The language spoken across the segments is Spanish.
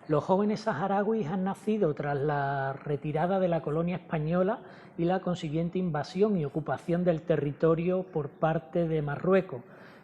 Los jóvenes saharauis han nacido tras la retirada de la colonia española y la consiguiente invasión y ocupación del territorio por parte de Marruecos.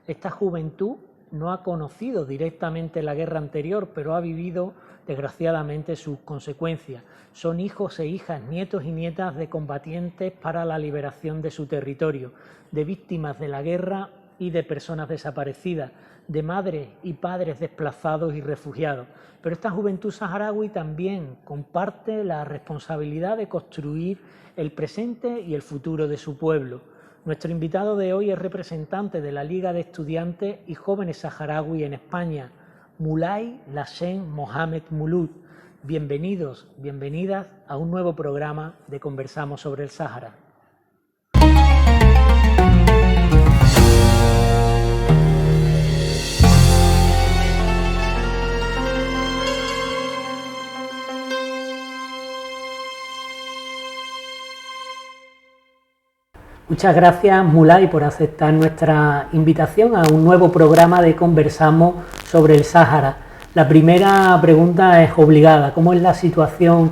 Esta juventud no ha conocido directamente la guerra anterior, pero ha vivido desgraciadamente sus consecuencias. Son hijos e hijas, nietos y nietas de combatientes para la liberación de su territorio, de víctimas de la guerra y de personas desaparecidas, de madres y padres desplazados y refugiados. Pero esta juventud saharaui también comparte la responsabilidad de construir el presente y el futuro de su pueblo. Nuestro invitado de hoy es representante de la Liga de Estudiantes y Jóvenes Saharaui en España, Moulay Lassen Mohamed Mouloud. Bienvenidos, bienvenidas a un nuevo programa de Conversamos sobre el Sáhara. Muchas gracias, Moulay, por aceptar nuestra invitación a un nuevo programa de Conversamos sobre el Sáhara. La primera pregunta es obligada. ¿Cómo es la situación,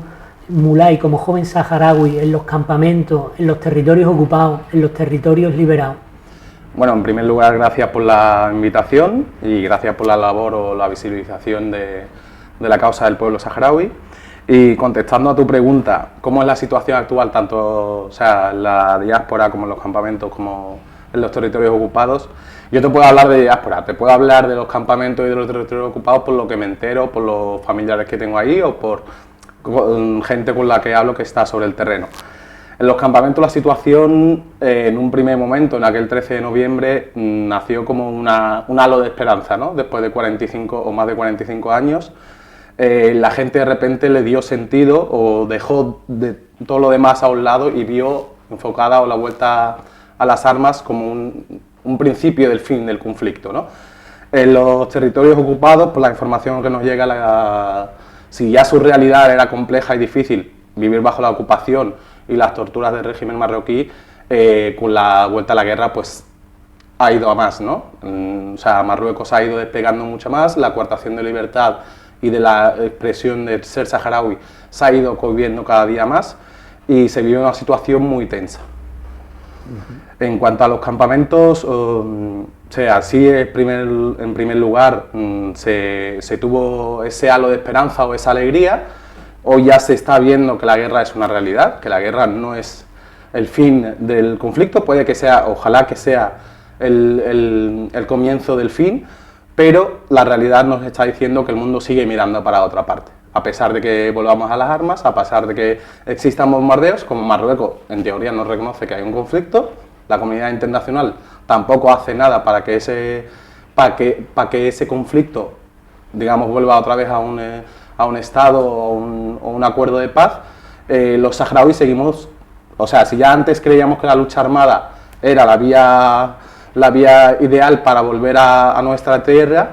Moulay, como joven saharaui, en los campamentos, en los territorios ocupados, en los territorios liberados? Bueno, en primer lugar, gracias por la invitación y gracias por la labor o la visibilización de la causa del pueblo saharaui. Y contestando a tu pregunta, ¿cómo es la situación actual, tanto en la diáspora como en los campamentos, como en los territorios ocupados? Yo te puedo hablar de diáspora, te puedo hablar de los campamentos y de los territorios ocupados por lo que me entero, por los familiares que tengo ahí o por gente con la que hablo que está sobre el terreno. En los campamentos la situación, en un primer momento, en aquel 13 de noviembre, nació como un halo de esperanza, ¿no? Después de 45 o más de 45 años. La gente de repente le dio sentido o dejó de todo lo demás a un lado y vio enfocada o la vuelta a las armas como un principio del fin del conflicto, ¿no? En los territorios ocupados, por la información que nos llega, si ya su realidad era compleja y difícil, vivir bajo la ocupación y las torturas del régimen marroquí, con la vuelta a la guerra pues ha ido a más, ¿no? Marruecos ha ido despegando mucho más, la coartación de libertad y de la expresión de ser saharaui se ha ido cohibiendo cada día más y se vive una situación muy tensa. En cuanto a los campamentos, sí, en primer lugar se tuvo ese halo de esperanza o esa alegría. Hoy ya se está viendo que la guerra es una realidad, que la guerra no es el fin del conflicto, puede que sea, ojalá que sea el comienzo del fin, pero la realidad nos está diciendo que el mundo sigue mirando para otra parte. A pesar de que volvamos a las armas, a pesar de que existan bombardeos, como Marruecos en teoría no reconoce que hay un conflicto, la comunidad internacional tampoco hace nada para que ese conflicto, digamos, vuelva otra vez a un estado o un acuerdo de paz. Los saharauis seguimos, si ya antes creíamos que la lucha armada era la vía ideal para volver a nuestra tierra,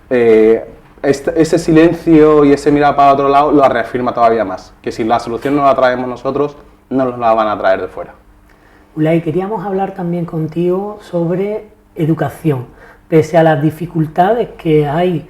ese silencio y ese mirar para otro lado lo reafirma todavía más, que si la solución no la traemos nosotros, no nos la van a traer de fuera. Moulay, queríamos hablar también contigo sobre educación. Pese a las dificultades que hay,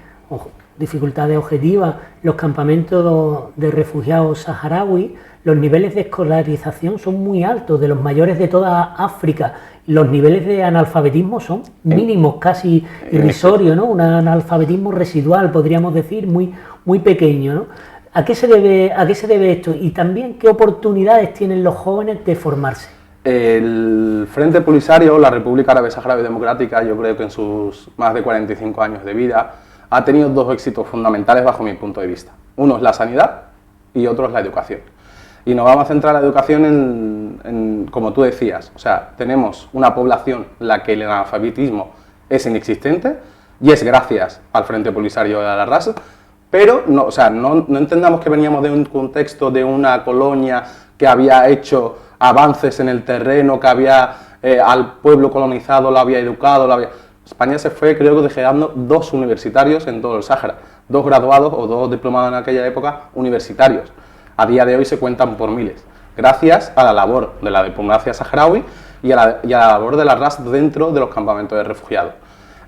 dificultades objetivas, los campamentos de refugiados saharauis, los niveles de escolarización son muy altos, de los mayores de toda África. Los niveles de analfabetismo son mínimos, casi irrisorios, ¿no? Un analfabetismo residual, podríamos decir, muy pequeño, ¿no? ¿A qué se debe esto? Y también, ¿qué oportunidades tienen los jóvenes de formarse? El Frente Polisario, la República Árabe Saharaui Democrática, yo creo que en sus más de 45 años de vida, ha tenido dos éxitos fundamentales bajo mi punto de vista. Uno es la sanidad y otro es la educación. Y nos vamos a centrar la educación como tú decías, tenemos una población en la que el analfabetismo es inexistente y es gracias al Frente Polisario de Al-Arras, pero no entendamos que veníamos de un contexto de una colonia que había hecho avances en el terreno, que había al pueblo colonizado, lo había educado, España se fue, creo que dejando 2 universitarios en todo el Sáhara, 2 graduados o 2 diplomados en aquella época universitarios. A día de hoy se cuentan por miles, gracias a la labor de la diplomacia saharaui y a la labor de la RAS dentro de los campamentos de refugiados.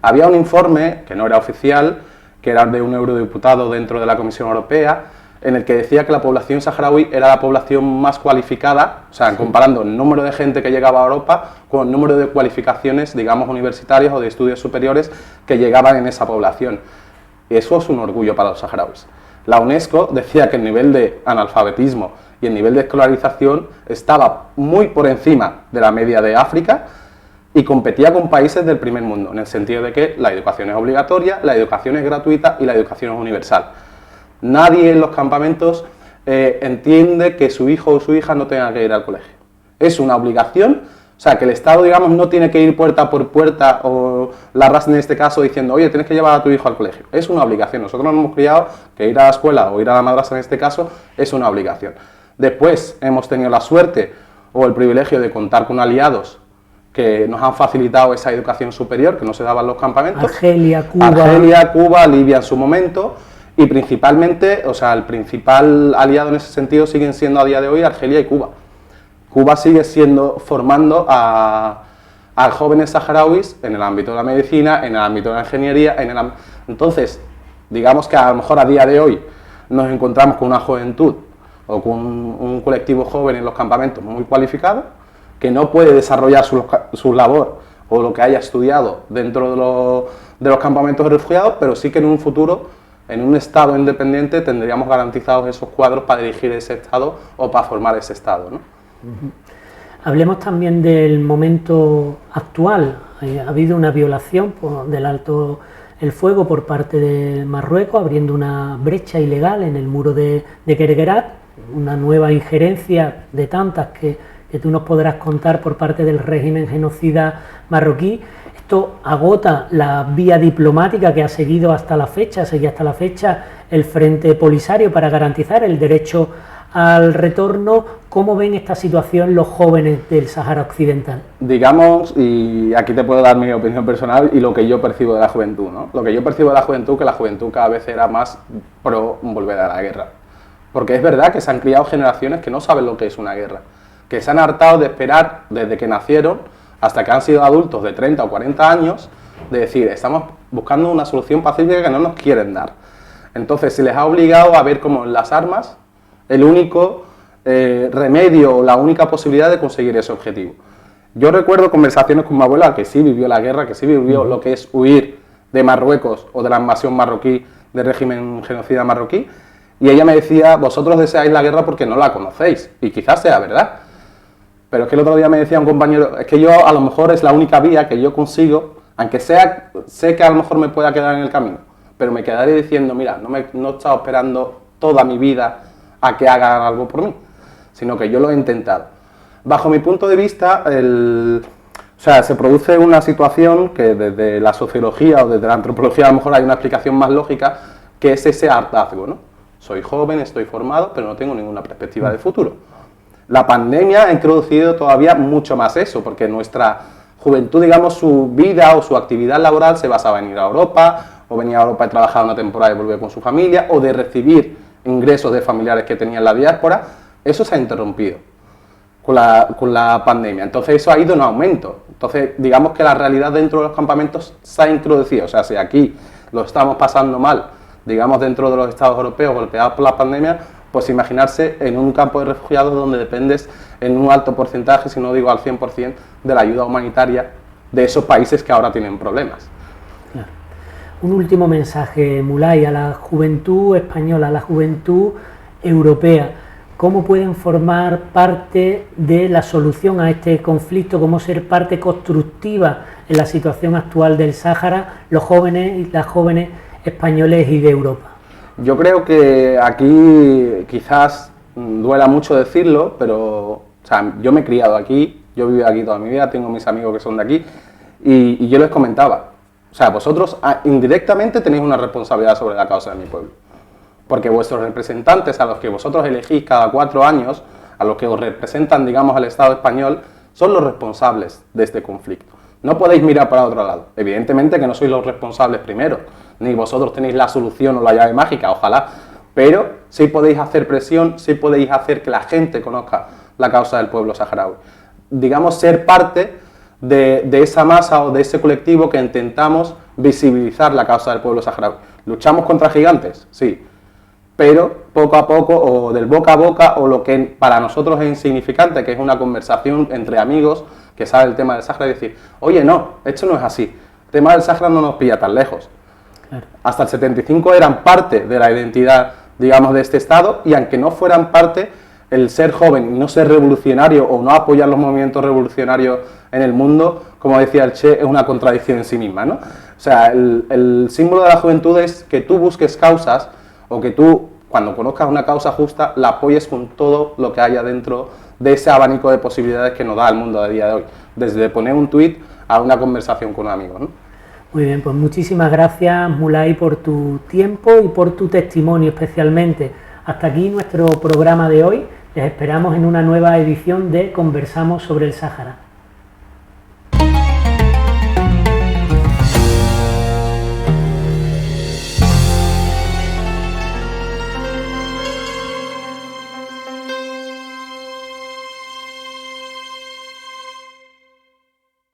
Había un informe, que no era oficial, que era de un eurodiputado dentro de la Comisión Europea, en el que decía que la población saharaui era la población más cualificada, o sea, comparando el número de gente que llegaba a Europa con el número de cualificaciones, digamos, universitarias o de estudios superiores que llegaban en esa población. Eso es un orgullo para los saharauis. La UNESCO decía que el nivel de analfabetismo y el nivel de escolarización estaba muy por encima de la media de África y competía con países del primer mundo, en el sentido de que la educación es obligatoria, la educación es gratuita y la educación es universal. Nadie en los campamentos entiende que su hijo o su hija no tenga que ir al colegio. Es una obligación, o sea, que el Estado, digamos, no tiene que ir puerta por puerta, o la RAS en este caso diciendo, oye, tienes que llevar a tu hijo al colegio. Es una obligación. Nosotros nos hemos criado que ir a la escuela o ir a la madrasa en este caso es una obligación. Después hemos tenido la suerte o el privilegio de contar con aliados que nos han facilitado esa educación superior que no se daba en los campamentos. Argelia, Cuba, Libia en su momento. Y principalmente, o sea, el principal aliado en ese sentido siguen siendo a día de hoy Argelia y Cuba. Cuba sigue formando a jóvenes saharauis en el ámbito de la medicina, en el ámbito de la ingeniería, entonces, digamos que a lo mejor a día de hoy nos encontramos con una juventud o con un colectivo joven en los campamentos muy cualificado, que no puede desarrollar su labor o lo que haya estudiado dentro de los campamentos de refugiados, pero sí que en un futuro, en un Estado independiente, tendríamos garantizados esos cuadros para dirigir ese Estado o para formar ese Estado, ¿no? Hablemos también del momento actual. Ha habido una violación del alto el fuego por parte de Marruecos, abriendo una brecha ilegal en el muro de Guerguerat, una nueva injerencia de tantas que tú nos podrás contar por parte del régimen genocida marroquí. Esto agota la vía diplomática que ha seguido hasta la fecha, el Frente Polisario para garantizar el derecho al retorno. ¿Cómo ven esta situación los jóvenes del Sáhara Occidental? Digamos, y aquí te puedo dar mi opinión personal y lo que yo percibo de la juventud, ¿no? Lo que yo percibo de la juventud, que la juventud cada vez era más pro volver a la guerra. Porque es verdad que se han criado generaciones que no saben lo que es una guerra, que se han hartado de esperar desde que nacieron hasta que han sido adultos de 30 o 40 años, de decir, estamos buscando una solución pacífica que no nos quieren dar. Entonces se les ha obligado a ver como las armas el único remedio o la única posibilidad de conseguir ese objetivo. Yo recuerdo conversaciones con mi abuela, que sí vivió la guerra, que sí vivió lo que es huir de Marruecos o de la invasión marroquí, del régimen genocida marroquí, y ella me decía, vosotros deseáis la guerra porque no la conocéis, y quizás sea verdad. Pero es que el otro día me decía un compañero, es que yo a lo mejor es la única vía que yo consigo, aunque sea, sé que a lo mejor me pueda quedar en el camino, pero me quedaré diciendo, mira, no he estado esperando toda mi vida a que hagan algo por mí, sino que yo lo he intentado. Bajo mi punto de vista, se produce una situación que desde la sociología o desde la antropología a lo mejor hay una explicación más lógica, que es ese hartazgo, ¿no? Soy joven, estoy formado, pero no tengo ninguna perspectiva de futuro. La pandemia ha introducido todavía mucho más eso, porque nuestra juventud, digamos, su vida o su actividad laboral se basaba en ir a Europa, o venir a Europa y trabajar una temporada y volver con su familia, o de recibir ingresos de familiares que tenían la diáspora. Eso se ha interrumpido con la pandemia, entonces eso ha ido en aumento. Entonces, digamos que la realidad dentro de los campamentos se ha introducido, o sea, si aquí lo estamos pasando mal, digamos, dentro de los estados europeos golpeados por la pandemia, pues imaginarse en un campo de refugiados donde dependes en un alto porcentaje, si no digo al 100%, de la ayuda humanitaria de esos países que ahora tienen problemas. Claro. Un último mensaje, Moulay, a la juventud española, a la juventud europea. ¿Cómo pueden formar parte de la solución a este conflicto? ¿Cómo ser parte constructiva en la situación actual del Sáhara los jóvenes y las jóvenes españoles y de Europa? Yo creo que aquí quizás duela mucho decirlo, pero o sea, yo me he criado aquí, yo he vivido aquí toda mi vida, tengo mis amigos que son de aquí y yo les comentaba, o sea, vosotros indirectamente tenéis una responsabilidad sobre la causa de mi pueblo, porque vuestros representantes a los que vosotros elegís cada 4 años, a los que os representan, digamos, al Estado español, son los responsables de este conflicto. No podéis mirar para otro lado. Evidentemente que no sois los responsables primero, ni vosotros tenéis la solución o la llave mágica, ojalá, pero sí podéis hacer presión, sí podéis hacer que la gente conozca la causa del pueblo saharaui. Digamos, ser parte de esa masa o de ese colectivo que intentamos visibilizar la causa del pueblo saharaui. ¿Luchamos contra gigantes? Sí. Pero poco a poco, o del boca a boca, o lo que para nosotros es insignificante, que es una conversación entre amigos que sabe el tema del Sáhara, y decir, oye, no, esto no es así, el tema del Sáhara no nos pilla tan lejos. Claro. Hasta el 75 eran parte de la identidad, digamos, de este Estado, y aunque no fueran parte, el ser joven y no ser revolucionario o no apoyar los movimientos revolucionarios en el mundo, como decía el Che, es una contradicción en sí misma, ¿no? O sea, el símbolo de la juventud es que tú busques causas, o que tú, cuando conozcas una causa justa, la apoyes con todo lo que haya dentro de ese abanico de posibilidades que nos da el mundo a día de hoy, desde poner un tuit a una conversación con un amigo, ¿no? Muy bien, pues muchísimas gracias, Mulay, por tu tiempo y por tu testimonio especialmente. Hasta aquí nuestro programa de hoy. Les esperamos en una nueva edición de Conversamos sobre el Sáhara.